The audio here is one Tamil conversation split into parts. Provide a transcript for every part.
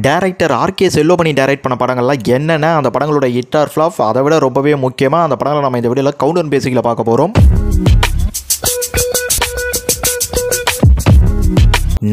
டைரக்டர் ஆர்கே செல்வமணி டைரக்ட் பண்ண படங்கள்லாம் என்னென்ன, அந்த படங்களோட ஹிட் ஆர் ஃப்ளாப், அதை விட ரொம்பவே முக்கியமாக அந்த படங்களை நம்ம இந்த வீடியோவில் கவுண்டர் பேசிக்கில் பார்க்க போகிறோம்.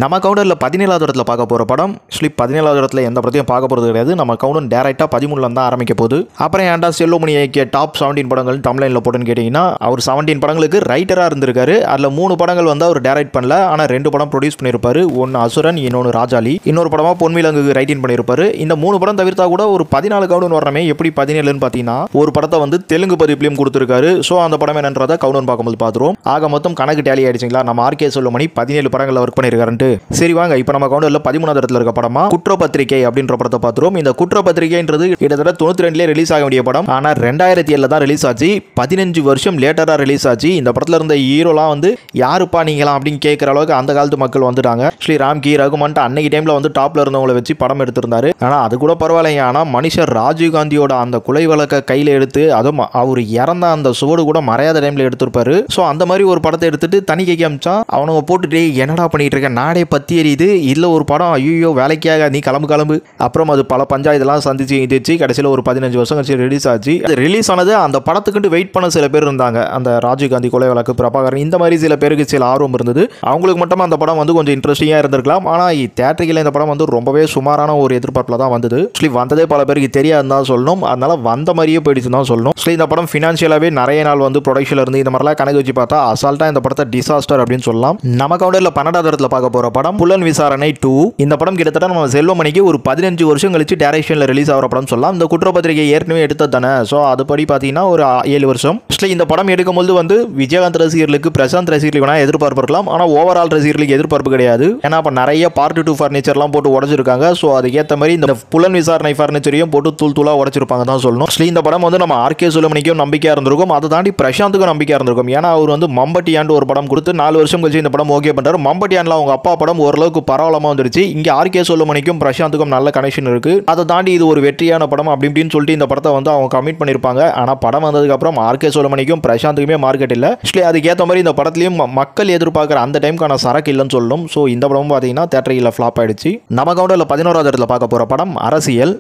நம்ம கவுண்டரில் 17வது இடத்துல பார்க்க போகிற படம் ஸ்லிப். 17வது இடத்துல எந்த படத்தையும் பார்க்க போகிறது கிடையாது. நம்ம கவுண்டர் டேரெக்டாக 13 தான் ஆரம்பிக்க போகுது. அப்புறம் ஏன்டா செல்வமணி இயக்கிய டாப் 17 படங்கள் தமிழ்லைனில் போட்டுன்னு கேட்டிங்கன்னா, அவர் 17 படங்களுக்கு ரைட்டராக இருந்திருக்காரு. அதில் 3 படங்கள் வந்து அவர் டேரக்ட் பண்ணல, ஆனால் 2 படம் ப்ரொடியூஸ் பண்ணியிருப்பாரு. ஒன்று அசுரன், இன்னொன்று ராஜாலி, இன்னொரு படமாக பொன்விலங்கு ரைட்டிங் பண்ணியிருப்பாரு. இந்த 3 படம் தவிர்த்தா கூட ஒரு 14 கவுண்டர் வரமே. எப்படி 17ன்னு பார்த்தீங்கன்னா, ஒரு படத்தை வந்து தெலுங்கு பதிப்பிலையும் கொடுத்துருக்காரு. ஸோ அந்த படம் என்னன்றதை கவுண்டர் பார்க்கும்போது பார்த்துருவோம். ஆக மொத்தம் கணக்கு டேலி ஆயிடுச்சுங்களா. நம்ம ஆர்கே செல்வமணி 17 படங்களில் ஒர்க் பண்ணியிருக்காரு. சரி வாங்க, இப்போ நம்ம கவுண்டர்ல 13வது இடத்துல இருக்க படமா குற்றப்பத்திரிகை அப்படின்ற படத்தை பார்த்துருவோம். இந்த குற்றப்பத்திரிகைன்றது கிட்டத்தட்ட 92லேயே ரிலீஸ் ஆக வேண்டிய படம். ஆனால் 2007 தான் ரிலீஸ் ஆச்சு. 15 வருஷம் லேட்டராக ரிலீஸ் ஆச்சு. இந்த படத்தில் இருந்த ஹீரோலாம் வந்து யாருப்பா நீங்களாம் அப்படின்னு கேட்குற அளவுக்கு அந்த காலத்து மக்கள் வந்துட்டாங்க. ஸ்ரீராம் கி ரகுமான் அன்னைக்கு டைமில் வந்து டாப்ல இருந்தவங்களை வச்சு படம் எடுத்திருந்தாரு. ஆனால் அது கூட பரவாயில்லைங்க. ஆனால் மனுஷர் ராஜீவ்காந்தியோட அந்த கொலை வழக்கை கையில் எடுத்து, அதுவும் அவர் இறந்த அந்த சுவடு கூட மறையாத டைமில் எடுத்திருப்பாரு. ஸோ அந்த மாதிரி ஒரு படத்தை எடுத்துட்டு தணிக்கைக்கு அமிச்சா அவனுங்க போட்டுட்டு என்னடா பண்ணிட்டு இருக்க, நாடே பத்தி எரியுது, இல்லை ஒரு படம் ஐயோ வேலைக்காக நீ கிளம்பு. அப்புறம் அது பல பஞ்சாயத்தெல்லாம் சந்திச்சு கடைசியில் ஒரு 15 வருஷம் கழிச்சு ரிலீஸ் ஆச்சு. அது ரிலீஸ் ஆனது அந்த படத்துக்கு வெயிட் பண்ண சில பேர் இருந்தாங்க. அந்த ராஜீவ்காந்தி கொலை வழக்கு, பிரபாகரன், இந்த மாதிரி சில பேருக்கு சில ஆர்வம் இருந்தது. அவங்களுக்கு மட்டும் அந்த படம் வந்து கொஞ்சம் இன்ட்ரெஸ்டிங்காக இருந்திருக்கலாம். ஆனால் தேட்டரில் இந்த படம் வந்து ரொம்பவே சுமாரான ஒரு எதிர்பார்ப்பில் தான் வந்தது. வந்ததே பல பேருக்கு தெரியாது தான் சொல்லணும். அதனால வந்த மாதிரியே போயிடுச்சு தான் சொல்லணும். இந்த படம் ஃபினான்ஷியலாகவே நிறைய நாள் வந்து ப்ரொடக்ஷனில் இருந்து இந்த மாதிரிலாம் கணக்கு வச்சு பார்த்தா அசால்ட்டாக இந்த படத்தை டிசாஸ்டர் அப்படின்னு சொல்லலாம். நம்ம கவுண்டரில் 12வது இடத்துல பார்க்க போகிற படம் புலன் விசாரணை 2. இந்த படம் கிட்டத்தட்ட நம்ம செல்வமணிக்கு ஒரு 15 வருஷம் கழிச்சு டைரக்ஷனில் ரிலீஸ் ஆகிற படம் சொல்லலாம். இந்த குற்றப்பத்திரிகை ஏற்கனவே எடுத்தது தானே. ஸோ அதுபடி பார்த்தீங்கன்னா ஒரு 7 வருஷம். இந்த படம் எடுக்கும்போது வந்து விஜயகாந்த் ரசிகர்களுக்கு, பிரசாந்த் ரசிகர்களுக்கு வேணா எதிர்பார்ப்பு இருக்கலாம். ஆனால் ஓவரால் ரசிகர்களுக்கு எதிர்பார்ப்பு கிடையாது. ஏன்னா இப்போ நிறைய பார்ட் 2 ஃபர்னிச்சர்லாம் போட்டு உடச்சிருக்காங்க. ஸோ அதுக்கேற்ற மாதிரி இந்த புலன் விசாரணை ஃபர்னிச்சரையும் போட்டு தூளாக உடச்சிருப்பாங்க தான் சொல்லணும். இந்த படம் வந்து நம்ம ஆர்கே செல்வமணிக்கும் நம்பிக்கையாக இருந்திருக்கும். அதை தாண்டி பிரசாந்துக்கும் நம்பிக்கையாக இருந்திருக்கும். ஏன்னா அவர் வந்து மம்பட்டியாண்டு ஒரு படம் கொடுத்து 4 வருஷம் கழிச்சு இந்த படம் ஓகே பண்ணுறாரு. மம்பட்டியாண்டில் அவங்க அப்பா படம் ஓரளவுக்கு பரவலமாக வந்துருச்சு. இங்கே ஆர்கே செல்வமணிக்கும் பிரசாந்துக்கும் நல்ல கனெக்ஷன் இருக்கு. அதை தாண்டி இது ஒரு வெற்றியான படம் அப்படி இப்படின்னு சொல்லிட்டு இந்த படத்தை வந்து அவங்க கமிட் பண்ணியிருப்பாங்க. ஆனால் படம் வந்ததுக்கு அப்புறம் ஆர்கே செல்வமணிக்கும் பிரசாந்துக்குமே மார்க்கெட் இல்லை. அதுக்கேற்ற மாதிரி இந்த படத்துலையும் மக்கள் எதிர்பார்க்குற அந்த டைமுக்கான சரக்கு இல்லைன்னு சொல்லணும். ஸோ இந்த படமும் பார்த்தீங்கன்னா தேட்டரில் ஃப்ளாப் ஆயிடுச்சு. நம்ம கவுண்டரில் 11வது இடத்துல பார்க்க போகிற படம் அரசியல்.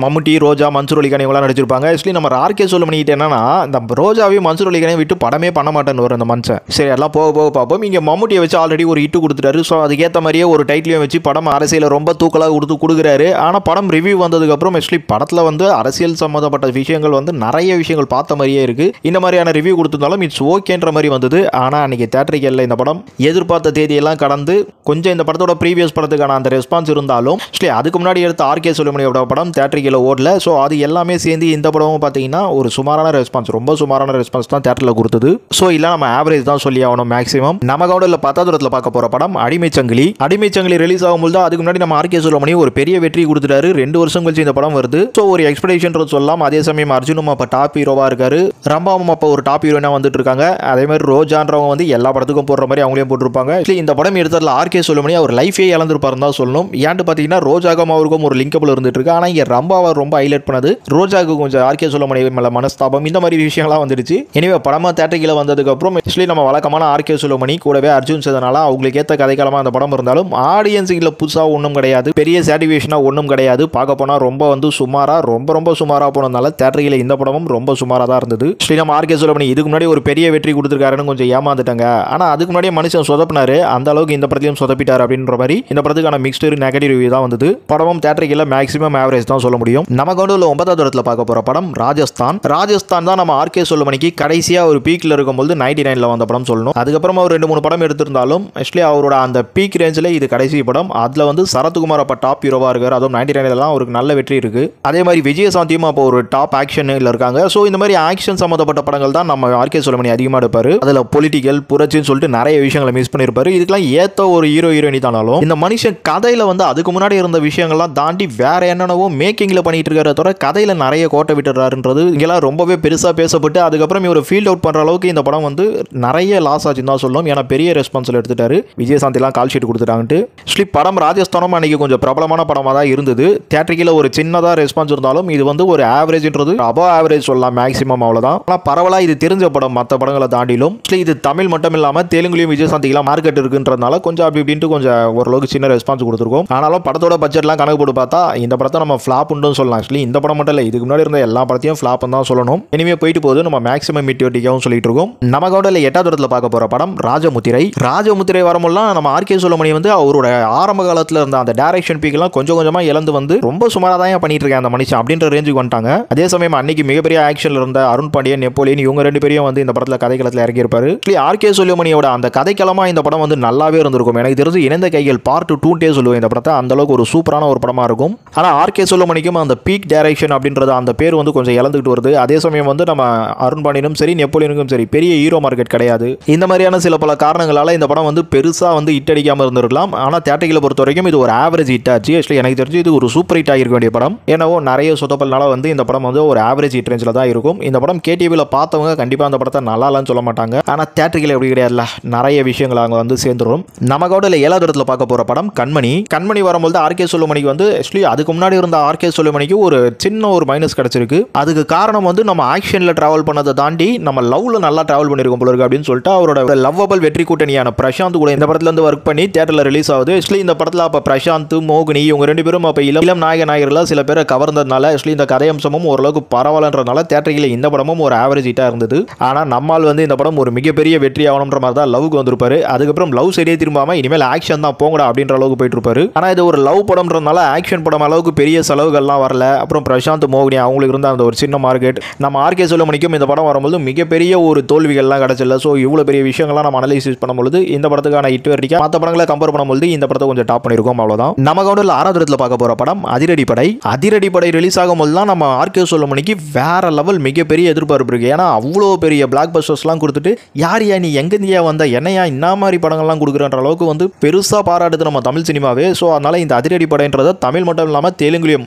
மம்முட்டி, ரோஜா, மன்சூர் அலிகான் இவங்களாம் நடிச்சிருப்பாங்க. நம்ம ஆர்கே செல்வமணி என்னன்னா, இந்த ரோஜாவையும் மன்சூர் அலிகானையும் விட்டு படமே பண்ண மாட்டேன்னு வரும் இந்த மனுஷன். சரி எல்லாம் போக பார்ப்போம். இங்கே மம்முட்டியை வச்சு ஆல்ரெடி ஒரு ஹிட் கொடுத்துட்டாரு. ஸோ அதுக்கேற்ற மாதிரியே ஒரு டைட்டிலையும் வச்சு படம் அரசியல் ரொம்ப தூக்கலாக கொடுக்குறாரு. ஆனால் படம் ரிவ்யூ வந்ததுக்கப்புறம் படத்தில் வந்து அரசியல் சம்மந்தப்பட்ட விஷயங்கள் வந்து நிறைய விஷயங்கள் பார்த்த மாதிரியே இருக்கு. இந்த மாதிரியான ரிவ்யூ கொடுத்திருந்தாலும் இட்ஸ் ஓகேன்ற மாதிரி வந்தது. ஆனால் அன்னைக்கு தேட்டரிக்கல்ல இந்த படம் எதிர்பார்த்த தேதியெல்லாம் கடந்து கொஞ்சம் இந்த படத்தோட ப்ரீவியஸ் படத்துக்கான அந்த ரெஸ்பான்ஸ் இருந்தாலும் அதுக்கு முன்னாடி எடுத்த ஆர்கே செல்வமணியோட படம் தேட்டரிக்கல்ல ஓடல. ஸோ அது எல்லாமே சேர்ந்து இந்த படமும் பார்த்தீங்கன்னா ஒரு சுமாரான ரெஸ்பான்ஸ், ரொம்ப சுமாரான ரெஸ்பான்ஸ் தான் தேட்டரில் கொடுத்தது. ஸோ இல்லை நம்ம ஆவரேஜ் தான் சொல்லி ஆகணும் மேக்ஸிமம். நம்ம கவுண்டரில் 10வது இடத்துல பார்க்க போகிற படம் அடிமைச்சங்கிலி ரிலீஸ் ஆகும்போது அதுக்கு முன்னாடி நம்ம ஆர்கே செல்வமணி ஒரு பெரிய வெற்றி கொடுத்துட்டாரு. 2 வருஷம் கழிச்சு இந்த படம் வருது. ஸோ ஒரு எக்ஸ்பெக்டேஷன் சொல்லலாம். அதே சமயம் அர்ஜுனும் அப்போ டாப் ஹீரோவாக இருக்காரு. ரம்பாவும் அப்போ ஒரு டாப் ஹீரோனா வந்துட்டு இருக்காங்க. அதே மாதிரி ரோஜான்றவங்க வந்து எல்லா படத்துக்கும் போடுற மாதிரி அவங்களையும் போட்டிருப்பாங்க. இந்த படம் எடுத்ததில் ஆர்கே செல்வமணி அவர் லைஃபே இழந்திருப்பாரு தான் சொல்லணும். ஏன்னு பார்த்தீங்கன்னா ரோஜாக்கும் அவருக்கும் ஒரு லிங்கபிள் இருந்துட்டு இருக்கு. ஆனால் இங்கே ரம்பாவை ரொம்ப ஹைலைட் பண்ணது, ரோஜாவுக்கு கொஞ்சம் ஆர்கே செல்வமணி மேல மனஸ்தாபம், இந்த மாதிரி விஷயங்கள்லாம் வந்துடுச்சு. எனவே படமா தேட்டரிக்கல வந்ததுக்கு அப்புறம் நம்ம வழக்கமான ஆர்கே செல்வமணி கூடவே அர்ஜுன் சேர்ந்தனால அவங்களுக்கு ஏற்ற கதைக்காலமாக அந்த படம் இருந்தாலும் ஆடியன்ஸுக்கு புதுசாக ஒன்றும் கிடையாது, பெரிய சாட்டிஸ்ஃபேக்ஷனாக ஒன்றும் கிடையாது. பார்க்க போனால் ரொம்ப வந்து சுமாராக, ரொம்ப சுமாராக போனதுனால தேட்டரில் இந்த படமும் ரொம்ப சுமாராக தான் இருந்தது. நம்ம ஆர்கே செல்வமணி இதுக்கு முன்னாடி ஒரு பெரிய வெற்றி கொடுத்துருக்காருன்னு கொஞ்சம் ஏமாந்துட்டாங்க. ஆனால் அதுக்கு முன்னாடியே மனுஷன் சொதப்பினாரு, அந்த அளவுக்கு இந்த படத்தையும் சொதப்பிட்டார் அப்படின்ற மாதிரி இந்த படத்துக்கான மிக்ஸ்டு நெகட்டிவ் ரிவ்யூ தான் வந்தது. படமும் தேட்டரில் மேக்ஸிமம் ஆவரேஜ் தான் சொல்ல முடியும். நம்ம கவுண்டரில் 9வது இடத்துல பார்க்க போகிற படம் ராஜஸ்தான் தான் நம்ம ஆர்கே செல்வமணிக்கு கடைசியாக ஒரு பீக்கில் இருக்கும்போது 99ல் வந்த படம் சொல்லணும். அதுக்கப்புறம் அவர் 2-3 படம் எடுத்திருந்தாலும் அவரோட அந்த பீக் ரேஞ்சில் இது கடைசி படம். அதில் வந்து சரத்குமார் அப்போ டாப் ஹீரோவாக இருக்கார். அதுவும் 99லாம் அவருக்கு நல்ல வெற்றி இருக்கு. அதே மாதிரி விஜயசாந்தியும் அப்போ ஒரு டாப் ஆக்ஷனில் இருக்காங்க. ஸோ இந்த மாதிரி ஆக்ஷன் சம்மந்தப்பட்ட படங்கள் தான் நம்ம ஆர்கே செல்வமணி அதிகமாக எடுப்பார். அதில் பொலிட்டிக்கல், புரட்சின்னு சொல்லிட்டு நிறைய விஷயங்களை மிஸ் பண்ணியிருப்பாரு. இதுக்கெல்லாம் ஏற்ற ஒரு ஹீரோயினி தானாலும் இந்த மனுஷன் கதையில் வந்து அதுக்கு முன்னாடி இருந்த விஷயங்கள்லாம் தாண்டி வேற என்னென்னவோ மேக்கிங்கில் பண்ணிட்டு இருக்காரு தவிர கதையில் நிறைய கோட்டை விட்டுறாருன்றது இங்கெல்லாம் ரொம்பவே பெருசாக பேசப்பட்டு அதுக்கப்புறம் இவர் ஃபீல்ட் அவுட் பண்ணுற அளவுக்கு இந்த படம் வந்து நிறைய லாஸ் ஆச்சுன்னு தான் சொல்லணும். ஏன்னா பெரிய ரெஸ்பான்ஸில் எடுத்துட்டாரு. விஜயசாந்திலாம் கால் ஷீட் கொடுத்துட்டாங்கட்டு. ஆக்சுவலி படம் ராஜஸ்தானம் அன்றைக்கி கொஞ்சம் பிரபலமான படமாக தான் இருந்தது. தியேட்டரிக்கில் ஒரு சின்னதாக ரெஸ்பான்ஸ் இருந்தாலும் இது வந்து ஒரு ஆவரேஜ்ன்றது அபவ் ஆவரேஜ் சொல்லலாம், மேக்ஸிமம் அவ்வளோதான். ஆனால் பரவலாக இது தெரிஞ்ச படம் மற்ற படங்களை தாண்டிலும். ஆக்சுவலி இது தமிழ் மட்டும் இல்லாமல் தெலுங்குலையும் விஜயசாந்திக்கெல்லாம் மார்க்கெட் இருக்குன்றதுனால கொஞ்சம் அப்படி இப்படின்ட்டு கொஞ்சம் ஓரளவுக்கு சின்ன ரெஸ்பான்ஸ் கொடுத்துருக்கோம். ஆனாலும் படத்தோட பட்ஜெட்லாம் கணக்கு போட்டு பார்த்தா இந்த படத்தை நம்ம ஃப்ளாப் உண்டுன்னு சொல்லலாம். ஆக்சுவலி இந்த படம் மட்டும் இல்லை, இதுக்கு முன்னாடி இருந்த எல்லா படத்தையும் ஃப்ளாப் தான் சொல்லணும். இனிமேல் போயிட்டு போது நம்ம மேக்ஸிமம் மீட்டியாகவும் சொல்லிட்டு இருக்கோம். நம்ம கவுண்டரில் 8வது இடத்துல பார்க்க போகிற படம் ராஜமுத்திரை. ராஜமுத்திரை வரும்போதுலாம் நம்ம ஆர்கே சுலமணி வந்து அவரோட ஆரம்ப காலத்தில் இருந்த அந்த டைரக்ஷன் பீக்கெல்லாம் கொஞ்சம் கொஞ்சமாக இழந்து வந்து ரொம்ப சுமாராக தான் பண்ணிட்டு இருக்கேன் அந்த மனுஷன் அப்படின்ற ரேஞ்சுக்கு வந்துட்டாங்க. அதே சமயம் அன்னைக்கு மிகப்பெரிய ஆக்ஷனில் இருந்த அருண் பாண்டியன், நெப்போலியன் இவங்க 2 பேரையும் வந்து இந்த படத்தில் கதைக்களத்தில் இறங்கியிருப்பாரு. ஆர்கே சுலமணியோட அந்த கதைக்களமாக இந்த படம் வந்து நல்லாவே இருந்திருக்கும். எனக்கு தெரிஞ்சு இணைந்த கைகள் பார்ட் 2 சொல்லுவேன் இந்த படத்தை. அந்த அளவுக்கு ஒரு சூப்பரான ஒரு படமாக இருக்கும். ஆனால் ஆர்கே சுலமணிக்கும் அந்த பீக் டைரக்ஷன் அப்படின்றது அந்த பேர் வந்து கொஞ்சம் இழந்துகிட்டு வருது. அதே சமயம் வந்து நம்ம அருண் பாண்டியனும் சரி நெப்போலியனுக்கும் சரி பெரிய ஹீரோ மார்க்கெட் கிடையாது. இந்த மாதிரியான சில பல காரணங்களால் இந்த படம் வந்து பெருசாக வந்து ஹிட் அடிக்காமல் இருந்திருக்கலாம். ஆனால் தியேட்டரிக்கலை பொறுத்த வரைக்கும் இது ஒரு ஆவரேஜ் ஹிட் ஆச்சு. ஆக்சுவலி எனக்கு தெரிஞ்சு இது ஒரு சூப்பர் ஹிட் ஆகிருக்க வேண்டிய படம். ஏன்னாவோ நிறைய சொத்தப்பல்னால வந்து இந்த படம் வந்து ஒரு ஆவரேஜ் ஹிட் ரேஞ்சில் தான் இருக்கும். இந்த படம் கேடிவியில் பார்த்தவங்க கண்டிப்பாக அந்த படத்தை நல்லா இல்லைன்னு சொல்ல மாட்டாங்க. ஆனால் தியேட்டரிக்கல் எப்படி கிடையாதுல, நிறைய விஷயங்கள் அங்கே வந்து சேர்ந்துடும். நம்ம கவுண்டரில் 7வது இடத்துல பார்க்க போகிற படம் கண்மணி. கண்மணி வரும்போது ஆர்கே சுலமணிக்கு வந்து ஆக்சுவலி அதுக்கு முன்னாடி இருந்த ஆர்கே சுலமணிக்கு ஒரு சின்ன ஒரு மைனஸ் கிடைச்சிருக்கு. அதுக்கு காரணம் வந்து நம்ம ஆக்ஷனில் டிராவல் பண்ணதை தாண்டி நம்ம லவ்ல நல்லா டிராவல் பண்ணியிருக்கோம் போல இருக்கு அப்படின்னு சொல்லிட்டு அவரோட லவ்வபிள் வெற்றி கூட்டணியான பிரசாந்த் கூட இந்த படத்துல இருந்து ஒர்க் பண்ணி தியேட்டரில் ரிலீஸ் ஆகுது. ஆக்சுவலி இந்த படத்தில் அப்போ பிரசாந்த், மோகினி இவங்க 2 பேரும் அப்போ இளம் நாயகர்களாக சில பேரை கவர்ந்ததுனால ஆக்சுவலி இந்த கதையம்சமும் ஓரளவுக்கு பரவாயில்லன்றதுனால தியேட்டரில் இந்த படமும் ஒரு ஆவரேஜ் ஹிட்டாக இருந்தது. ஆனால் நம்மால் வந்து இந்த படம் ஒரு மிகப்பெரிய வெற்றி ஆகணுன்ற மாதிரி தான் லவ்க்கு வந்திருப்பாரு. அதுக்கப்புறம் லவ் சரியே திரும்பாமல் இனிமேல் ஆக்ஷன் தான் போங்கடா அப்படின்ற அளவுக்கு போயிட்டு இருப்பாரு. ஆனால் இது ஒரு லவ் படம்ன்றதுனால ஆக்ஷன் படம் அளவுக்கு பெரிய செலவுகள்லாம் வரல. அப்புறம் பிரசாந்த், மோகினி அவங்களுக்கு இருந்த அந்த ஒரு சின்ன மார்க்கெட் நம்ம ஆர்கே சுலமணிக்கும் இந்த படம் வரும்போது மிகப்பெரிய ஒரு தோல்விகள்லாம் கிடைச்சல. ஸோ இவ்வளோ பெரிய விஷயங்கள்லாம் நம்ம அனலைசிஸ் பண்ணும்போது இந்த படத்துக்கான ஹிட் வரைக்கும் மற்ற படங்களை கம்பேர் பண்ணும்போது இந்த படத்தை கொஞ்சம் டாப் பண்ணியிருக்கோம். அவ்வளோதான். நம்ம கவுண்டரில் 6வது இடத்துல பார்க்க போகிற படம் அதிரடிப்படை. அதிரடிப்படை ரிலீஸ் ஆகும்போது தான் நம்ம ஆர்கே சுலமணிக்கு வேற லெவல் மிகப்பெரிய எதிர்பார்ப்பு இருக்கு. ஏன்னா அவ்வளோ பெரிய பிளாக் பஸ்டர்ஸ்லாம் கொடுத்துட்டு யாரையா நீ எங்கேந்தியா வந்த என்னையா இந்த மாதிரி படங்கள்லாம் கொடுக்குறன்ற அளவுக்கு வந்து பெருசாக பாராட்டுது நம்ம தமிழ் சினிமாவே. ஸோ அதனால இந்த அதிரடிப்படைன்றதை தமிழ் மட்டும் இல்லாமல் தெலுங்குலையும்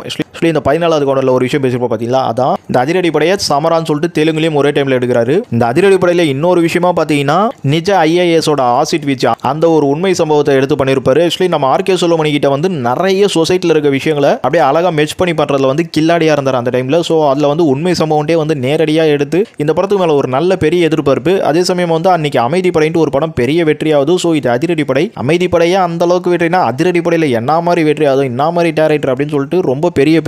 இந்த 14வது கவுண்டரில் ஒரு விஷயம் பேசியிருப்போம் பார்த்தீங்களா, அதான் இந்த அதிரடிப்படையை சமரான்னு சொல்லிட்டு தெலுங்குலையும் ஒரே டைமில் எடுக்கிறாரு. இந்த அதிரடிப்படையில் இன்னொரு விஷயமா பார்த்தீங்கன்னா நிஜ ஐஏஎஸோட ஆசிட் வீச்சு அந்த ஒரு உண்மை சம்பவத்தை எடுத்து பண்ணியிருப்பாரு. ஆக்சுவலி நம்ம ஆர்கே சுலமணி கிட்ட வந்து நிறைய சொசைட்டியில் இருக்க விஷயங்களை அப்படியே அழகாக மெச் பண்ணி பண்ணுறதுல வந்து கில்லாடியாக இருந்தார் அந்த டைமில். ஸோ அதில் வந்து உண்மை சம்பவம்ட்டே வந்து நேரடியாக எடுத்து இந்த படத்துக்கு மேலே ஒரு நல்ல பெரிய எதிர்பார்ப்பு. அதே சமயம் வந்து அன்னைக்கு அமைதிப்படைன்ட்டு ஒரு படம் பெரிய வெற்றியாகுது. ஸோ இது அதிரடிப்படை. அமைதிப்படையே அந்த அளவுக்கு வெற்றினா அதிரடிப்படையில் என்ன மாதிரி வெற்றி ஆகுது, என்ன மாதிரி டேரக்டர் அப்படின்னு சொல்லிட்டு ரொம்ப பெரிய பேர்.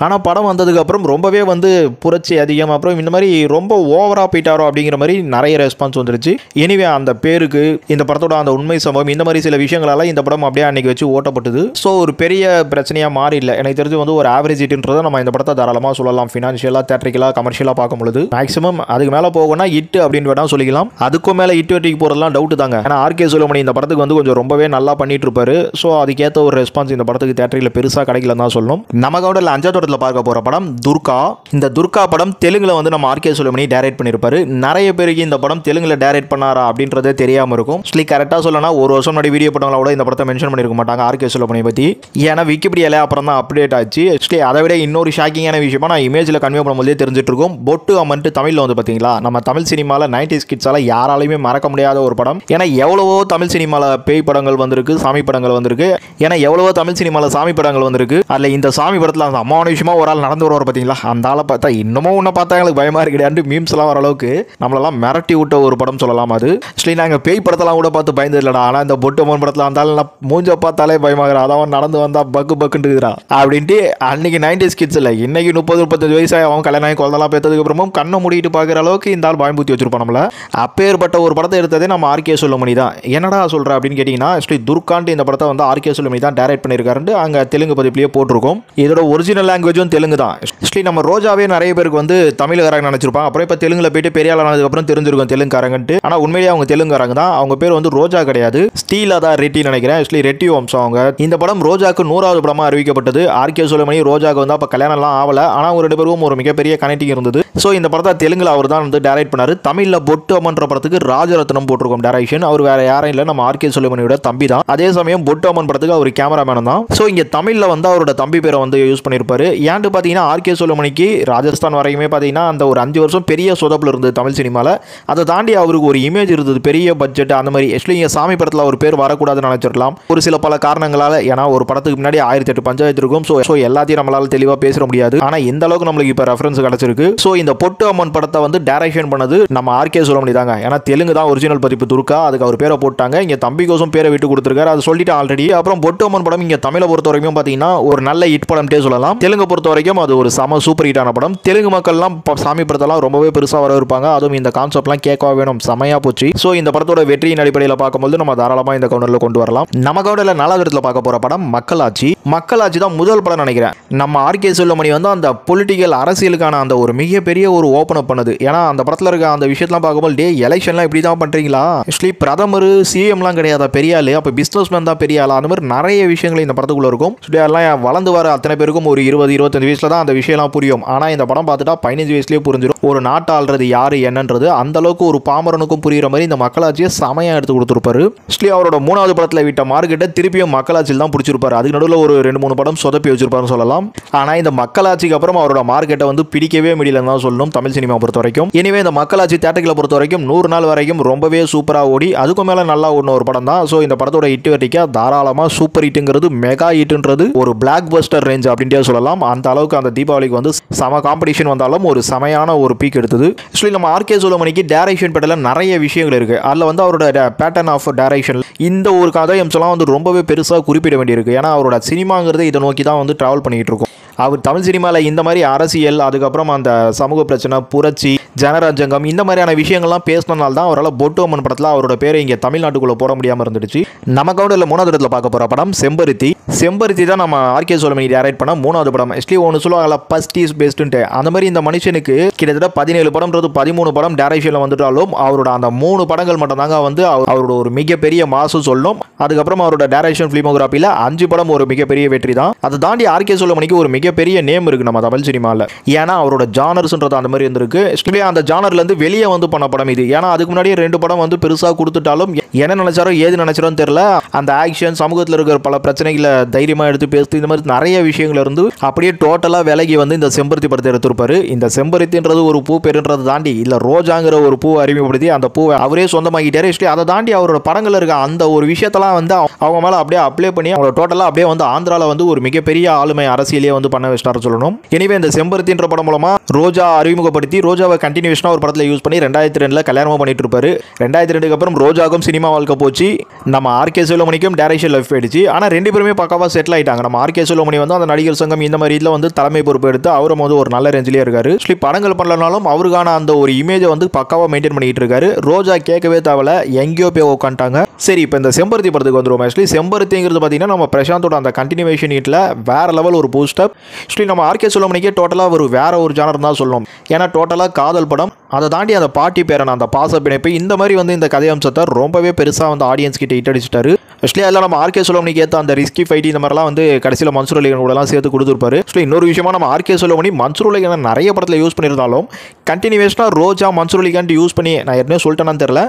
ஆனால் படம் வந்ததுக்கு அப்புறம் ரொம்பவே வந்து புரட்சி அதிகம், அப்புறம் இந்த மாதிரி ரொம்ப ஓவராக போயிட்டாரோ அப்படிங்கிற மாதிரி நிறைய ரெஸ்பான்ஸ் வந்துருச்சு. எனிவே அந்த பேருக்கு இந்த படத்தோட அந்த உண்மை சம்பவம் இந்த மாதிரி சில விஷயங்களால இந்த படம் அப்படியே அன்னைக்கு வச்சு ஓட்டப்பட்டது. ஸோ ஒரு பெரிய பிரச்சனையாக மாறிடல. எனக்கு தெரிஞ்சு வந்து ஒரு ஆவரேஜ் ஹிட்ன்றதை நம்ம இந்த படத்தை தாராளமாக சொல்லலாம். ஃபினான்ஷியலாக, தேட்டரிக்கலாக, கமர்ஷியலாக பார்க்கும்பொழுது மேக்ஸிமம் அதுக்கு மேலே போகணும்னா ஹிட் அப்படின்னு வேணா சொல்லிக்கலாம். அதுக்கும் மேலே ஹிட் வெட்டிக்கு போகிறதுலாம் டவுட் தாங்க. ஏன்னா ஆர்கே சுலமணி இந்த படத்துக்கு வந்து கொஞ்சம் ரொம்பவே நல்லா பண்ணிட்டு இருப்பாரு. ஸோ அதுக்கேற்ற ஒரு ரெஸ்பான்ஸ் இந்த படத்துக்கு தேட்டரில் பெருசாக கிடைக்கலன்னு தான் சொல்லணும். நம்ம கவுண்டரில் 5வது இடத்துல பார்க்க போகிற படம் துர்கா. இந்த துர்கா படம் தெலுங்குல வந்து நம்ம ஆர்கே சுலமணி டைரக்ட் பண்ணியிருப்பாரு. நிறைய பேருக்கு இந்த படம் தெலுங்குல டைரக்ட் பண்ணாரா அப்படின்றதே தெரியாமல் இருக்கும். கரெக்டாக சொல்லணும்னா ஒரு வருஷம் முன்னாடி வீடியோ போட்டவங்கள கூட இந்த படத்தை மென்ஷன் பண்ணியிருக்க மாட்டாங்க ஆர்கே சுலமணி பற்றி. ஏன்னா விக்கிபீடியால அப்புறம் தான் அப்டேட் ஆச்சு. அதை விட இன்னொரு ஷாக்கிங்கான விஷயமா நான் இமேஜில் கன்வே பண்ணும்போதே தெரிஞ்சுட்டு இருக்கும். பொட்டு அம்மன்ட்டு தமிழில் வந்து பார்த்தீங்களா, நம்ம தமிழ் சினிமாவில் 90s கிட்ஸால் யாராலையுமே மறக்க முடியாத ஒரு படம். ஏன்னா எவ்வளவோ தமிழ் சினிமாவில் பேய் படங்கள் வந்திருக்கு, சாமி படங்கள் வந்திருக்கு. ஏன்னா எவ்வளவோ தமிழ் சினிமாவில் சாமி படங்கள் வந்திருக்கு. அதில் இந்த சாமி படத்தில் அந்த அம்மாவான விஷயமா ஒரு ஆள் நடந்து வருவார் பார்த்தீங்களா, அந்த ஆளை பார்த்தா இன்னமும் உன்னை பார்த்தா எங்களுக்கு பயமாக இருக்கிறாண்டு மீம்ஸ்லாம் வர அளவுக்கு நம்மளெல்லாம் மிரட்டி விட்ட ஒரு படம் சொல்லலாம். அது ஆக்சுவலி நாங்கள் பேய் படத்தெல்லாம் கூட பார்த்து பயந்து இல்லைடா. ஆனால் இந்த பொட்டு அம்மன் படத்தில் அந்த மூஞ்ச பார்த்தாலே பயமாகிறா, அதான் நடந்து வந்தால் பக்கு பக்குன்ட்டுக்கிறா அப்படின்ட்டு அன்னைக்கு 90s கிட்ஸ் இல்லை, இன்னைக்கு 30-35 வயசாக அவன் கல்யாணம் ஆகி குழந்தைலாம் பேத்ததுக்கு அப்புறமும் கண்ணை மூடிட்டு பார்க்குற அளவுக்கு இந்த ஆள் பயம்பூத்தி வச்சிருப்போம் நம்மள. அப்பேற்பட்ட ஒரு படத்தை எடுத்ததே நம்ம ஆர்கே சுலமணி தான். என்னடா சொல்கிற அப்படின்னு கேட்டிங்கன்னா, ஆக்சுவலி துர்கான்ட்டு இந்த படத்தை வந்து ஆர்கே சுலமணி தான் டைரக்ட் பண்ணியிருக்காருன்னு அங்கே தெலுங்கு பதிப்பிலேயே போட்டிருக்கோம். இதோட ஒரிஜினல் லாங்குவேஜும் தெலுங்கு தான். ஆக்சுவலி நம்ம ரோஜாவே நிறைய பேருக்கு வந்து தமிழ்காரங்க நினச்சிருப்பாங்க. அப்புறம் இப்போ தெலுங்குல போயிட்டு பெரிய ஆளானதுக்கப்புறம் தெரிஞ்சிருக்கும் தெலுங்குக்காரங்கன்ட்டு. ஆனால் உண்மையிலேயே அவங்க தெலுங்குக்காரங்க தான். அவங்க பேர் வந்து ரோஜா கிடையாது, ஸ்டீலா தான் ரெட்டி நினைக்கிறேன். ஆக்சுவலி ரெட்டி வம்சம் அவங்க. இந்த படம் ரோஜாக்கு 100வது படமாக அறிவிக்கப்பட்டது. ஆர்கே சுலமணி ரோஜாக்கு வந்து அப்போ கல்யாணம்லாம் ஆகல. ஆனால் அவங்க 2 பேருக்கும் ஒரு மிகப்பெரிய கனெக்டிங் இருந்தது. ஸோ இந்த படத்தை தெலுங்குல அவர் தான் வந்து டைரக்ட் பண்ணாரு. தமிழில் பொட்டு அம்மன்ற படத்துக்கு ராஜரத்னம் போட்டிருக்கோம் டைரக்ஷன். அவர் வேற யாரும் இல்லை, நம்ம ஆர்கே சுலமணியோட தம்பி தான். அதே சமயம் பொட்டு அம்மன் படத்துக்கு அவர் கேமராமேன் தான். ஸோ இங்கே தமிழில் வந்து அவரோட தம்பி பேரை வந்து யூஸ் பண்ணி பண்ணியிருப்பாரு. ஏன்ட்டு பார்த்தீங்கன்னா ஆர்கே செல்வமணிக்கு ராஜஸ்தான் வரைக்குமே பார்த்தீங்கன்னா அந்த ஒரு 5 வருஷம் பெரிய சொதப்பில் இருந்தது தமிழ் சினிமாவில். அதை தாண்டி அவருக்கு ஒரு இமேஜ் இருந்தது, பெரிய பட்ஜெட் அந்த மாதிரி. ஆக்சுவலி இங்கே சாமி படத்தில் ஒரு பேர் வரக்கூடாதுன்னு நினச்சிடலாம் ஒரு சில பல காரணங்களால். ஏன்னா ஒரு படத்துக்கு முன்னாடி 1008 பஞ்சாயத்து இருக்கும். ஸோ எல்லாத்தையும் நம்மளால் தெளிவாக பேச முடியாது. ஆனால் இந்த அளவுக்கு நம்மளுக்கு இப்போ ரெஃபரன்ஸ் கிடச்சிருக்கு. ஸோ இந்த பொட்டு அம்மன் படத்தை வந்து டைரக்ஷன் பண்ணது நம்ம ஆர்கே செல்வமணி தாங்க. ஏன்னா தெலுங்கு தான் ஒரிஜினல் பதிப்பு துர்கா, அதுக்கு அவர் பேரை போட்டாங்க. இங்கே தம்பி கோசம் பேரை விட்டு கொடுத்துருக்காரு, அது சொல்லிட்டு ஆல்ரெடி. அப்புறம் பொட்டு அம்மன் படம் இங்கே தமிழை பொறுத்த வரைக்கும் பார்த்தீங்கன்னா ஒரு நல்ல ஹிட் படம்ட்டே சொல்லலாம். தெலுங்கு பொறுத்த வரைக்கும் அது ஒரு சம சூப்பர் ஹிட்டான படம். தெலுங்கு மக்கள்லாம் சாமி படத்தெல்லாம் ரொம்பவே பெருசாக வரவிருப்பாங்க. அதுவும் இந்த கான்செப்ட்லாம் கேட்கவா வேணும், செமையா போச்சு. ஸோ இந்த படத்தோட வெற்றியின் அடிப்படையில் பார்க்கும்போது நம்ம தாராளமாக இந்த கவுண்டரில் கொண்டு வரலாம். நம்ம கவுண்டரில் 4வது இடத்துல பார்க்க போகிற படம் மக்களாட்சி. மக்களாட்சி தான் முதல் படம் நினைக்கிறேன். நம்ம ஆர்கே செல்வமணி வந்து அந்த பொலிட்டிக்கல் அரசியலுக்கான அந்த ஒரு மிகப்பெரிய ஒரு ஓப்பன் அப் பண்ணுது. ஏன்னா அந்த படத்தில் இருக்க அந்த விஷயத்தெல்லாம் பார்க்கும்போது டே எலெக்ஷன்லாம் இப்படி தான் பண்ணுறீங்களா, ஆக்சுவலி பிரதமர் சிஎம்லாம் கிடையாதா பெரிய ஆளு, அப்போ பிஸ்னஸ் மேன் தான் பெரிய ஆளா, அந்த மாதிரி நிறைய விஷயங்கள் இந்த படத்துக்குள்ளே இருக்கும். எல்லாம் வளர்ந்து வர அத்தனை பேருக்கும் ஒரு 20-25 வயசில் தான் அந்த விஷயம்லாம் புரியும். ஆனால் இந்த படம் பார்த்துட்டா 15 வயசுலேயே புரிஞ்சிடும் ஒரு நாட்டை ஆள்றது யாரு என்னன்றது. அந்த அளவுக்கு ஒரு பாமரனுக்கும் புரியுற மாதிரி இந்த மக்களாட்சியை செமையாக எடுத்து கொடுத்துருப்பாரு. ஆக்சுவலி அவரோட 3வது படத்தில் விட்ட மார்க்கெட்டை திருப்பியும் மக்களாட்சியில் தான் பிடிச்சிருப்பாரு. அதுக்கு நடுவில் ஒரு 2-3 படம் சொதப்பி வச்சிருப்பாருன்னு சொல்லலாம். ஆனால் இந்த மக்களாட்சிக்கு அப்புறம் அவரோட மார்க்கெட்டை வந்து பிடிக்கவே முடியலன்னு தான் சொல்லணும் தமிழ் சினிமா பொறுத்த வரைக்கும். எனவே இந்த மக்களாட்சி தேட்டர்களை பொறுத்த வரைக்கும் 100 நாள் வரைக்கும் ரொம்பவே சூப்பராக ஓடி அதுக்கு மேலே நல்லா ஓடின ஒரு படம் தான். ஸோ இந்த படத்தோட ஹிட் வெட்டிக்கா தாராளமாக சூப்பர் ஹிட்டுங்கிறது மெகா ஹிட்ன்றது ஒரு பிளாக் பஸ்டர் ரேஞ்ச் அப்படின்ட்டே சொல்லலாம். அந்த அளவுக்கு அந்த தீபாவளிக்கு வந்து சம காம்படிஷன் வந்தாலும் ஒரு செமையான ஒரு பீக் எடுத்தது. ஆக்சுவலி நம்ம ஆர்கே செல்வமணிக்கு டைரக்ஷன் பேட்டர்ல நிறைய விஷயங்கள் இருக்கு. அதில் வந்து அவரோட பேட்டர்ன் ஆஃப் டைரக்ஷன் இந்த ஒரு கதை அம்சம்லாம் வந்து ரொம்பவே பெருசாக குறிப்பிட வேண்டியிருக்கு. ஏன்னா அவரோட சினிமாங்கிறது இதை நோக்கி தான் வந்து டிராவல் பண்ணிட்டு இருக்கும். அவர் தமிழ் சினிமாவில் இந்த மாதிரி அரசியல், அதுக்கப்புறம் அந்த சமூக பிரச்சனை, புரட்சி, ஜனரஞ்சங்கம் இந்த மாதிரியான விஷயங்கள்லாம் பேசினால தான் அவரால் பொட்டு அம்மன் படத்தில் அவரோட பேரை இங்கே தமிழ்நாட்டுக்குள்ளே போட முடியாமல் இருந்துச்சு. நம்ம கவுண்டரில் 3வது இடத்துல பார்க்க போகிற படம் செம்பருத்தி. செம்பருத்தி தான் நம்ம ஆர்கே செல்வமணி டைரக்ட் பண்ண 3வது படம். ஆக்சுவலி ஒன்று சொல்லுவாங்கல்ல ஃபர்ஸ்ட் இஸ் பெஸ்ட்டுன்ட்டு, அந்த மாதிரி இந்த மனுஷனுக்கு கிட்டத்தட்ட 17 படம்ன்றது 13 படம் டைரக்ஷனில் வந்துட்டாலும் அவரோட அந்த 3 படங்கள் மட்டும் தாங்க வந்து அவரோட ஒரு மிகப்பெரிய மாசம் சொல்லணும். அதுக்கப்புறம் அவரோட டைரக்ஷன் ஃபிலிமோகிராஃபியில் 5 படம் ஒரு மிகப்பெரிய வெற்றி தான். அதை தாண்டி ஆர்கே செல்வமணிக்கு ஒரு மிகப்பெரிய நேம் இருக்கு நம்ம தமிழ் சினிமாவில். ஏன்னா அவரோட ஜானர்ஸ்ன்றது அந்த மாதிரி இருந்திருக்கு. அந்த ஜானர்லேருந்து வெளியே வந்து பண்ண படம் இது. ஏன்னா அதுக்கு முன்னாடியே 2 படம் வந்து பெருசாக கொடுத்துட்டாலும் என்ன நினைச்சாரோ ஏது நினைச்சாரோன்னு தெரியல. அந்த ஆக்ஷன், சமூகத்தில் இருக்கிற பல பிரச்சனைகளை தைரியமாக எடுத்து பேசுது, இந்த மாதிரி நிறைய விஷயங்கள் இருந்து அப்படியே டோட்டலாக விலகி வந்து இந்த செம்பருத்தி படத்தை எடுத்திருப்பாரு. இந்த செம்பருத்தின்றது ஒரு பூ பேருன்றதை தாண்டி இல்லை ரோஜாங்கிற ஒரு பூ அறிமுகப்படுத்தி அந்த பூவை அவரே சொந்தமாக்கிட்டாரு. அதை தாண்டி அவரோட படங்கள் இருக்க அந்த ஒரு விஷயத்தெல்லாம் வந்து அவங்க மேலே அப்படியே அப்ளை பண்ணி அவங்களோட டோட்டலாக அப்படியே வந்து ஆந்திராவில் வந்து ஒரு மிகப்பெரிய ஆளுமை அரசியலே வந்து பண்ண வச்சிட்டாரு சொல்லணும். எனவே இந்த செம்பருத்தின்ற படம் மூலமா ரோஜா அறிமுகப்படுத்தி ரோஜாவை கண்டினியூஷனா ஒரு படத்தில் யூஸ் பண்ணி 2002 கல்யாணம் பண்ணிட்டு இருப்பாரு. 2002க்கு அப்புறம் ரோஜாக்கும் சினிமா வாழ்க்கை போச்சு. நம்ம ஆர்கே செல்வமணிக்கும் டைரக்ஷன் லைஃப் போயிடுச்சு. ஆனால் 2 பேருமே பக்காவா செட்டில் ஆயிட்டாங்க. நம்ம ஆர்கே செல்வமணி வந்து அந்த நடிகர் சங்கம் இந்த மாதிரி இதில் வந்து தலைமை பொறுப்பு எடுத்து அவரும் வந்து ஒரு நல்ல ரேஞ்சிலே இருக்காரு. படங்கள் பண்ணலனாலும் அவருக்கான அந்த ஒரு இமேஜை வந்து பக்காவா மெயின்டைன் பண்ணிட்டு இருக்காரு. ரோஜா கேட்கவே தேவையில்ல, எங்கேயோ போய் உட்காந்துட்டாங்க. சரி, இப்போ இந்த செம்பருத்தி படத்துக்கு வந்துடும். ஆக்சுவலி செம்பருத்திங்கிறது பார்த்தீங்கன்னா நம்ம பிரசாந்தோட அந்த கண்டினியூவேஷன் ஹிட்ல வேற லெவல் ஒரு பூஸ்ட் அப். ஆக்சுவலி நம்ம ஆர்கே செல்வமணிக்கே டோட்டலாக ஒரு வேற ஒரு ஜானர் தான் சொல்லணும். ஏன்னா டோட்டலாக காதல் படம், அதை தாண்டி அந்த பாட்டி பேரன், அந்த பாச பிணைப்பு, இந்த மாதிரி வந்து இந்த கதை அம்சத்தை ரொம்பவே பெருசாக வந்து ஆடியன்ஸ் கிட்ட ஹிட் அடிச்சிட்டாரு. ஆக்சுவலி அதெல்லாம் நம்ம ஆர்கே செல்வமணிக்கு ஏற்ற அந்த ரிஸ்கி ஃபைட் இந்த மாதிரிலாம் வந்து கடைசியில் மன்சூர் அலிகான் கூடலாம் சேர்த்து கொடுத்துருப்பாரு. இன்னொரு விஷயமா நம்ம ஆர்கே செல்வமணி மன்சூர் அலிகான் நிறைய படத்தில் யூஸ் பண்ணியிருந்தாலும் கண்டினியூஷனாக ரோஜா மன்சூர் அலிகான் யூஸ் பண்ணி, நான் ஏற்கனவே சொல்லிட்டேன்னு தெரியல,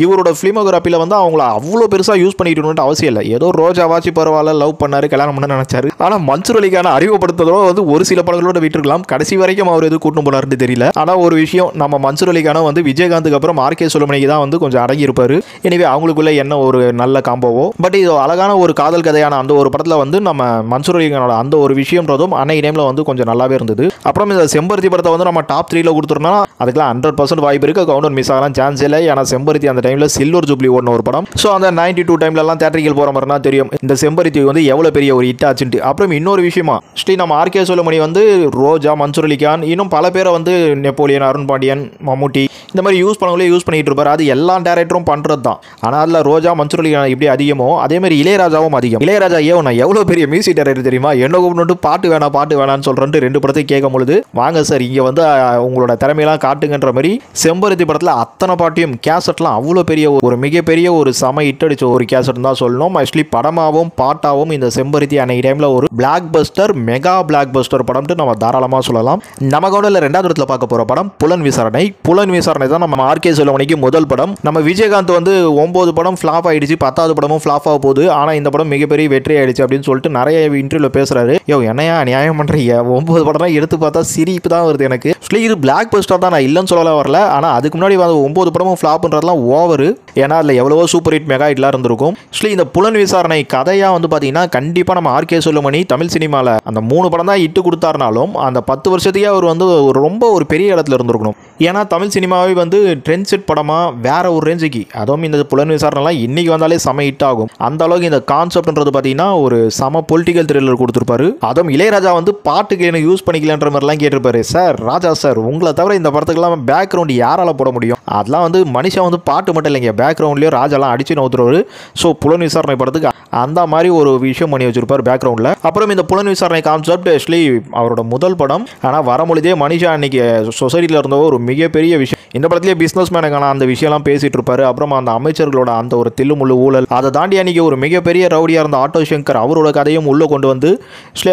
இவரோட ஃபிலிமோகிராஃபியில் வந்து அவங்கள அவ்வளோ பெருசாக யூஸ் பண்ணிட்டு அவசியம் இல்லை. ஏதோ ரோஜா வாட்சி பரவாயில்ல, லவ் பண்ணாரு, கல்யாணம் பண்ண நினைச்சாரு. ஆனால் மன்சூர் அலிகான் அறிமுகப்படுத்துறதோ வந்து ஒரு சில படங்களோட விட்டுருக்கலாம். கடைசி வரைக்கும் அவர் எது கூட்டு போனாருன்னு தெரியல. ஆனால் ஒரு விஷயம், நம்ம மன்சூர் அலிகானும் வந்து விஜயகாந்துக்கு அப்புறம் ஆர்கே செல்வமணிக்கு தான் வந்து கொஞ்சம் அடங்கி இருப்பாரு. எனவே அவங்களுக்குள்ள என்ன ஒரு நல்ல காம்போவோ. பட் இது அழகான ஒரு காதல் கதையான அந்த ஒரு படத்தில் வந்து நம்ம மன்சூர் அலிகானோட அந்த ஒரு விஷயம்ன்றதும் அன்னைக்கு டைமில் வந்து கொஞ்சம் நல்லாவே இருந்தது. அப்புறம் இந்த செம்பருத்தி படத்தை வந்து நம்ம டாப் 3ல கொடுத்துருந்தோம்னா அதுக்கெல்லாம் 100% வாய்ப்பு இருக்கு. கவுண்டர் மிஸ் ஆகலாம் சான்ஸ் இல்லை. ஏன்னா செம்பருத்தி அந்த டைமில் சில்வர் ஜூப்ளி ஓடின ஒரு படம். ஸோ அந்த 92 டைம்லலாம் தேட்டரிக்கல் போகிற மாதிரினா தெரியும் இந்த செம்பருத்தி வந்து எவ்வளோ பெரிய ஒரு ஹிட் ஆச்சுட்டு. அப்புறம் இன்னொரு விஷயமா, நம்ம ஆர்கே செல்வமணி வந்து ரோஜா, மன்சூர் அலிகான், இன்னும் பல பேரை வந்து நெப்போலியன், அருண் பாண்டியன், மம்முட்டி இந்த மாதிரி யூஸ் பண்ணவங்களே யூஸ் பண்ணிட்டு இருப்பாரு. அது எல்லா டேரக்டரும் பண்ணுறது தான். ஆனால் அதில் ரோஜா, மன்சூர் அலிகான் எப்படி அதிகமோ அதே மாதிரி இளையராஜாவும் அதிகம். இளையராஜா நான் எவ்வளோ பெரிய மியூசிக் டைரக்டர் தெரியுமா, என்ன கூப்பிட்டு பாட்டு வேணான்னு சொல்கிறேன்ட்டு 2 படத்தை கேட்கும் பொழுது வாங்க சார் இங்கே வந்து உங்களோட திறமையெல்லாம் காட்டுங்கன்ற மாதிரி செம்பருத்தி படத்தில் அத்தனை பாட்டையும் கேசட்லாம் அவ்வளோ பெரிய ஒரு மிகப்பெரிய ஒரு சம ஹிட் அடிச்ச ஒரு கேசட் தான் சொல்லணும். ஆக்சுவலி படமாகவும் பாட்டாகவும் இந்த செம்பருத்தி அன்னைக்கு டைமில் ஒரு blockbuster, mega blockbuster படம்ட்டு நம்ம தாராளமாக சொல்லலாம். நம்ம கவுண்டரில் 2வது இடத்துல பார்க்க போகிற படம் புலன் விசாரணை. புலன் விசாரணை விசாரணை தான் நம்ம ஆர்கே செல்வமணிக்கு முதல் படம். நம்ம விஜயகாந்த் வந்து 9 படம் ஃபிளாப் ஆயிடுச்சு, 10வது படமும் ஃபிளாப் ஆக போகுது, ஆனா இந்த படம் மிகப்பெரிய வெற்றி ஆயிடுச்சு அப்படின்னு சொல்லிட்டு நிறைய இன்டர்வியூல பேசுறாரு. என்னையா நியாயம் பண்றீங்க, 9 படம் எடுத்து பார்த்தா சிரிப்பு தான் வருது எனக்கு. இது பிளாக் பஸ்டர் தான், நான் இல்லைன்னு சொல்லல வரல. ஆனா அதுக்கு முன்னாடி 9 படமும் ஃபிளாப்ன்றதுலாம் ஓவர். ஏன்னா அதுல எவ்வளவோ சூப்பர் ஹிட் மெகா ஹிட்லாம் இருந்திருக்கும். இந்த புலன் விசாரணை கதையா வந்து பாத்தீங்கன்னா கண்டிப்பா நம்ம ஆர்கே செல்வமணி தமிழ் சினிமால அந்த 3 படம் தான் இட்டு கொடுத்தாருனாலும் அந்த 10 வருஷத்துக்கே அவர் வந்து ரொம்ப ஒரு பெரிய இடத்துல இருந்திருக்கணும். ஏன்னா தமிழ் சினிமாவே வந்து ட்ரெண்ட் செட் படமா வேற ஒரு ரேஞ்சுக்கு, அதுவும் இந்த புலன் விசாரணைலாம் இன்னைக்கு வந்தாலே செம ஹிட் ஆகும். அந்த அளவுக்கு இந்த கான்செப்ட்ன்றது பாத்தீங்கன்னா ஒரு சம பொலிட்டிக்கல் த்ரில்லர் கொடுத்திருப்பாரு. அதுவும் இளையராஜா வந்து பாட்டுக்கு என்ன யூஸ் பண்ணிக்கலன்ற மாதிரிலாம் கேட்டிருப்பாரு. சார் ராஜா சார், உங்களை தவிர இந்த படத்துக்குலாம் பேக்ரவுண்ட் யாரால போட முடியும்? அதெல்லாம் வந்து மனுஷன் வந்து பாட்டு மட்டும் இல்லைங்க, பேக்ரவுண்ட்லயும் ராஜாலாம் அடிச்சு நவுத்துருவாரு. ஸோ புலன் விசாரணை படத்துக்கு அந்த மாதிரி ஒரு விஷயம் பண்ணி வச்சிருப்பார் பேக்ரவுண்ட்ல. அப்புறம் இந்த புலன் விசாரணை கான்செப்ட் ஆக்சுவலி அவரோட முதல் படம். ஆனால் வரமொழிதே மனுஷன் அன்னைக்கு சொசைட்டியில் இருந்த ஒரு மிகப்பெரிய விஷயம். இந்த படத்திலேயே பிசினஸ் மேனுக்கான அந்த விஷயம்லாம் பேசிட்டு இருப்பாரு. அப்புறம் அந்த அமைச்சர்களோட அந்த ஒரு தில்லுமுள்ளு ஊழல், அதை தாண்டி அன்னைக்கு ஒரு மிகப்பெரிய ரவுடியா இருந்த ஆட்டோ சங்கர் அவரோட கதையும் உள்ள கொண்டு வந்து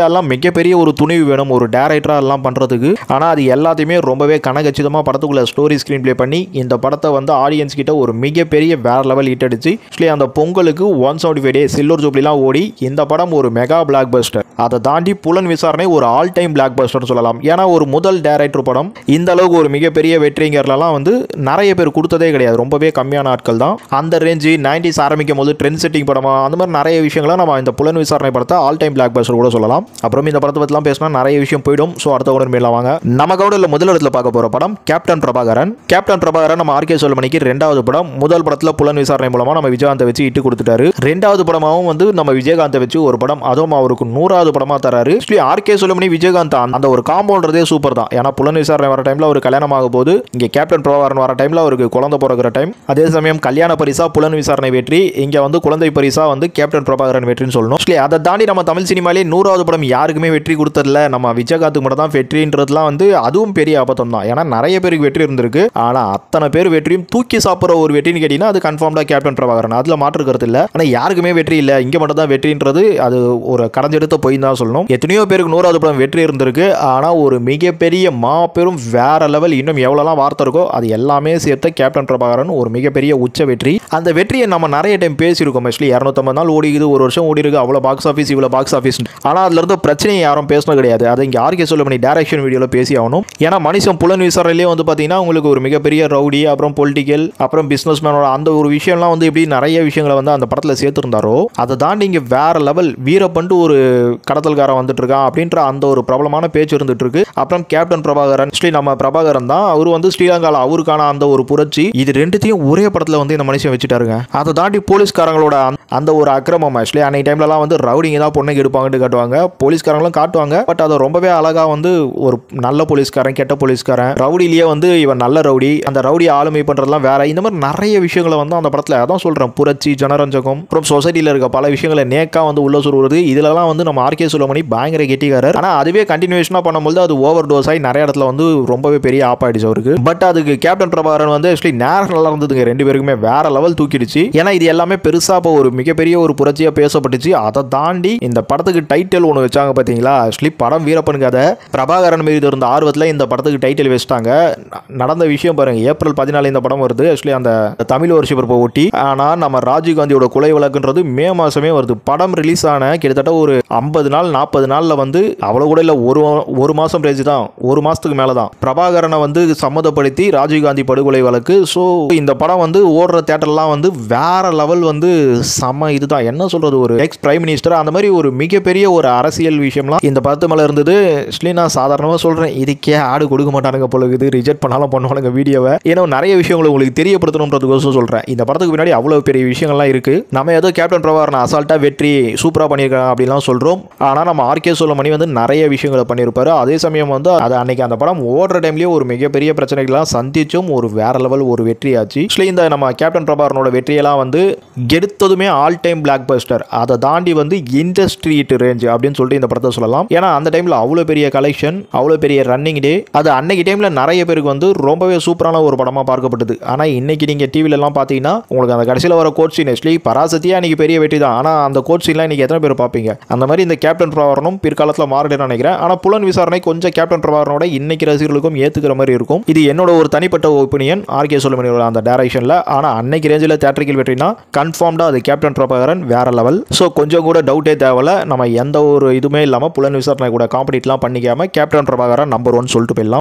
எல்லாம் மிகப்பெரிய ஒரு துணிவு வேணும் ஒரு டேரக்டரா எல்லாம் பண்றதுக்கு. ஆனால் அது எல்லாத்தையுமே ரொம்பவே கனகச்சிதமாக படத்துக்குள்ள ஸ்டோரி ஸ்கிரீன் பிளே பண்ணி இந்த படத்தை வந்து ஆடியன்ஸ் கிட்ட ஒரு மிகப்பெரிய வேற லெவல் ஹிட் அடிச்சு அந்த பொங்கலுக்கு 175 டேஸ் சில்வர் ஜூப்ளிலாம் ஓடி இந்த படம் ஒரு மெகா பிளாக் பஸ்டர். அதை தாண்டி புலன் விசாரணை ஒரு ஆல் டைம் பிளாக் பஸ்டர் சொல்லலாம். ஏன்னா ஒரு முதல் டைரக்டர் படம் இந்த அளவுக்கு ஒரு மிகப்பெரிய வெற்றிங்கிறலாம் வந்து நிறைய பேர் கொடுத்ததே கிடையாது, ரொம்பவே கம்மியான ஆட்கள் தான். அந்த ரேஞ்சு 90s ஆரம்பிக்கும் போது ட்ரெண்ட் செட்டிங் படமா அந்த மாதிரி நிறைய விஷயங்களை நம்ம இந்த புலன் விசாரணை படத்தை ஆல் டைம் பிளாக் பஸ்டர் கூட சொல்லலாம். அப்புறம் இந்த படத்தை பற்றிலாம் பேசினா நிறைய விஷயம் போயிடும். ஸோ அடுத்த உடனே மேல வாங்க நம்ம கவுடரில் முதல் இடத்துல பார்க்க போற படம் கேப்டன் பிரபாகரன். கேப்டன் பிரபாகரன் நம்ம ஆர்கே செல்வமணிக்கு 2வது படம். முதல் படத்தில் புலன் விசாரணை மூலமா நம்ம விஜயகாந்தை வச்சு இட்டு கொடுத்துட்டாரு. 2வது படமாவும் வந்து நம்ம விஜயகாந்தை வச்சு ஒரு படம், அதுவும் அவருக்கு 100வது படமா தராரு. ஆர்கே செல்வமணி விஜயகாந்த் அந்த ஒரு காம்பவுண்டே சூப்பர் தான். ஏன்னா புலன் விசாரணை வர டைம்ல அவர் கல்யாணம் ஆக போது, இங்க கேப்டன் பிரபாகரன் வர டைம்ல அவருக்கு குழந்தை பிறகுற டைம். அதே சமயம் கல்யாண பரிசா புலன் விசாரணை வெற்றி, இங்க வந்து குழந்தை பரிசா வந்து கேப்டன் பிரபாகரன் வெற்றின்னு சொல்லணும். அதை தாண்டி நம்ம தமிழ் சினிமாலே 100வது படம் யாருக்குமே வெற்றி கொடுத்ததில்ல, நம்ம விஜயகாந்துக்கு மட்டும் தான் வெற்றின்றதுலாம் வந்து அதுவும் பெரிய அபத்தம் தான். ஏன்னா நிறைய பேருக்கு வெற்றி இருந்திருக்கு, ஆனா அத்தனை பேர் வெற்றியும் தூக்கி சாப்பிட்ற ஒரு வெற்றின்னு கேட்டீங்கன்னா அது கன்ஃபார்ம்டா கேப்டன் பிரபாகரன், அதுல மாற்று கருத்து இல்ல. ஆனா யாருக்குமே வெற்றி இல்ல, இங்க மட்டும் தான் வெற்றின்றது அது ஒரு கடஞ்செடுத்த போய் தான் சொல்லணும். எத்தனையோ பேருக்கு 100வது படம் வெற்றி இருந்திருக்கு, ஆனா ஒரு மிகப்பெரிய மாபெரும் வேற லெவல் இன்னும் எவ்வளவுலாம் வார்த்தை இருக்கோ அது எல்லாமே சேர்த்து கேப்டன் பிரபாகரன் ஒரு மிகப்பெரிய உச்ச வெற்றி. அந்த வெற்றியை நம்ம நிறைய டைம் பேசியிருக்கோம். 250 நாள் ஓடிக்குது, ஒரு வருஷம் ஓடி இருக்கு, அவ்வளவு பாக்ஸ் ஆஃபீஸ் இவ்வளவு பாக்ஸ் ஆஃபீஸ். ஆனா அதுல இருந்து பிரச்சனையை யாரும் பேசணும் கிடையாது. அதை இங்க ஆர்கே செல்வமணி டைரக்ஷன் வீடியோல பேசி ஆகணும். ஏன்னா மனுஷன் புலன் விசாரணையிலேயே வந்து பாத்தீங்கன்னா உங்களுக்கு ஒரு மிகப்பெரிய ரவுடி, அப்புறம் பொலிட்டிக்கல், அப்புறம் பிசினஸ் மேனோட அந்த ஒரு விஷயம்லாம் வந்து எப்படி நிறைய விஷயங்களை வந்து அந்த படத்துல சேர்த்திருந்தாரோ அதை தாண்டி இங்க வேற லெவல் வீரப்பண்டு ஒரு கடத்தல்காரன் வந்துட்டு இருக்கான் அப்படின்ற அந்த ஒரு பிரபலமான பேச்சு இருந்துட்டு இருக்கு. அப்புறம் கேப்டன் பிரபாகரன், நம்ம பிரபாகரன் தான் அவர் வந்து ஸ்ரீலங்கால அவருக்கான அந்த ஒரு புரட்சி, இது ரெண்டுத்தையும் ஒரே படத்துல வந்து இந்த மனுஷன் வச்சுட்டாருங்க. அதை தாண்டி போலீஸ்காரங்களோட அந்த ஒரு அக்கிரமம் அன்னைக்கு டைம்லலாம் வந்து ரவுடிங்க தான் பொண்ணுக்கு எடுப்பாங்கன்னு காட்டுவாங்க, போலீஸ்காரங்களும் காட்டுவாங்க. பட் அதை ரொம்பவே அழகா வந்து ஒரு நல்ல போலீஸ்காரன், கெட்ட போலீஸ்காரன், ரவுடிலேயே வந்து இவன் நல்ல ரவுடி, அந்த ரவுடி ஆளுமை பண்றதுலாம் வேற, இந்த மாதிரி நிறைய விஷயங்களை வந்து அந்த படத்துல அதான் சொல்றேன், புரட்சி, ஜனரஞ்சகம், அப்புறம் சொசைட்டில இருக்க பல விஷயங்களை நேக்கா வந்து உள்ள சொல்றது, இதுலலாம் வந்து நம்ம ஆர்கே செல்வமணி பயங்கர கெட்டிக்காரர். ஆனா அதுவே கண்டினியூஷனா பண்ணும்போது அது ஓவர் டோஸ் ஆகி நிறைய இடத்துல வந்து ரொம்பவே பெரிய ஆப் ஆயிடுச்சு அவருக்கு. பட் அதுக்கு கேப்டன் பிரபாகரன் வந்து நேரம் நல்லா இருந்ததுங்க, ரெண்டு பேருக்குமே வேற லெவல் தூக்கிடுச்சு. ஏன்னா இது எல்லாமே பெருசா இப்போ ஒரு மிகப்பெரிய ஒரு புரட்சியா பேசப்பட்டுச்சு. அதை தாண்டி இந்த படத்துக்கு டைட்டில் ஒன்று வச்சாங்க பாத்தீங்களா, படம் வீரப்பன் கதை. பிரபாகரன் மீது இருந்த ஆர்வத்தில் இந்த படத்துக்கு டைட்டில் வச்சுட்டாங்க. நடந்த விஷயம் பாருங்க, ஏப்ரல் 14 இந்த படம் வருது, அந்த தமிழ் வருஷம் ஒட்டி. ஆனா நம்ம ராஜீவ்காந்தியோட கொலை வழக்குன்றது மே மாசமே வருது. படம் ரிலீஸ் ஆன கிட்டத்தட்ட ஒரு 50 நாள் 40 நாள்ல வந்து அவ்வளவு கூட இல்ல, ஒரு மாசம் ரேஞ்சு தான், ஒரு மாசத்துக்கு மேலதான் பிரபாகரனை வந்து சம்மதப்படுத்தி ராஜீவ்காந்தி படுகொலை வழக்கு. ஸோ இந்த படம் வந்து ஓடுற தியேட்டர்லாம் வந்து வேற லெவல் வந்து செம்ம. இதுதான் என்ன சொல்றது, ஒரு எக்ஸ் பிரைம் மினிஸ்டர் அந்த மாதிரி ஒரு மிகப்பெரிய ஒரு அரசியல் விஷயம்லாம் இந்த படத்து மேல இருந்தது. நான் சாதாரணமாக சொல்றேன், இதுக்கே ஆடு கொடுக்க மாட்டானுங்க போல இருக்குது, ரிஜெக்ட் பண்ணாலும் பண்ணுவானுங்க வீடியோவை. ஏன்னா நிறைய விஷயங்களை உங்களுக்கு தெரியப்படுத்தணும்ன்றதுக்கோசம் சொல்றேன். இந்த படத்துக்கு பின்னாடி அவ்வளவு பெரிய விஷயங்கள்லாம் இருக்கு. நம்ம ஏதோ கேப்டன் பிரபாகரன் அசால்ட்டா வெற்றி சூப்பரா பண்ணியிருக்காங்க அப்படிலாம் சொல்றோம். ஆனா நம்ம ஆர்கே செல்வமணி வந்து நிறைய விஷயங்களை பண்ணியிருப்பாரு. அதே சமயம் வந்து அது அன்னைக்கு அந்த படம் ஓடுற டைம்லயே ஒரு மிகப்பெரிய பிரச்சனைகள்லாம் சந்திச்சும் ஒரு வேற லெவல் ஒரு வெற்றி ஆச்சு. இந்த நம்ம கேப்டன் பிரபாகரனோட வெற்றியெல்லாம் வந்து எடுத்ததுமே ஆல் டைம் பிளாக் பஸ்டர். அதை தாண்டி வந்து இண்டஸ்ட்ரி ரேஞ்ச் அப்படின்னு சொல்லிட்டு இந்த படத்தை சொல்லலாம். ஏன்னா அந்த டைம்ல அவ்வளவு பெரிய கலெக்ஷன், அவ்வளவு பெரிய ரன்னிங் டே, அது அன்னைக்கு டைம்ல நிறைய பேருக்கு வந்து ரொம்பவே சூப்பரான ஒரு படமா பார்க்கப்பட்டது. ஆனா இன்னைக்கு நீங்க டிவில எல்லாம் பாத்தீங்கன்னா உங்களுக்கு அந்த கடைசியில் வர கோட் சீன் பராசத்தியா அன்னைக்கு பெரிய வெற்றி தான். ஆனால் அந்த கோர்ட் சீன்லாம் இன்றைக்கி எத்தனை பேர் பார்ப்பீங்க? அந்த மாதிரி இந்த கேப்டன் பிரபாகரனும் பிற்காலத்தில் மாறிடுன்னு நினைக்கிறேன். ஆனால் புலன் விசாரணை கொஞ்சம் கேப்டன் பிரபாகரனோட இன்னைக்கு ரசிகர்களுக்கும் ஏற்றுக்கிற மாதிரி இருக்கும். இது என்னோட ஒரு தனிப்பட்ட ஒப்பீனியன், ஆர்கே சொல்லுமணியோட அந்த டைரக்ஷனில். ஆனால் அன்னைக்கு ரேஞ்சில் தேட்டரிக்கல் வெற்றினா கன்ஃபார்ம்டாக அது கேப்டன் பிரபாகரன் வேற லெவல். ஸோ கொஞ்சம் கூட டவுட்டே தேவையில்ல. நம்ம எந்த ஒரு இதுவுமே இல்லாமல் புலன் விசாரணை கூட காம்படிட்லாம் பண்ணிக்காமல் கேப்டன் பிரபாகரன் நம்பர் 1 சொல்லிட்டு போயிடலாம்.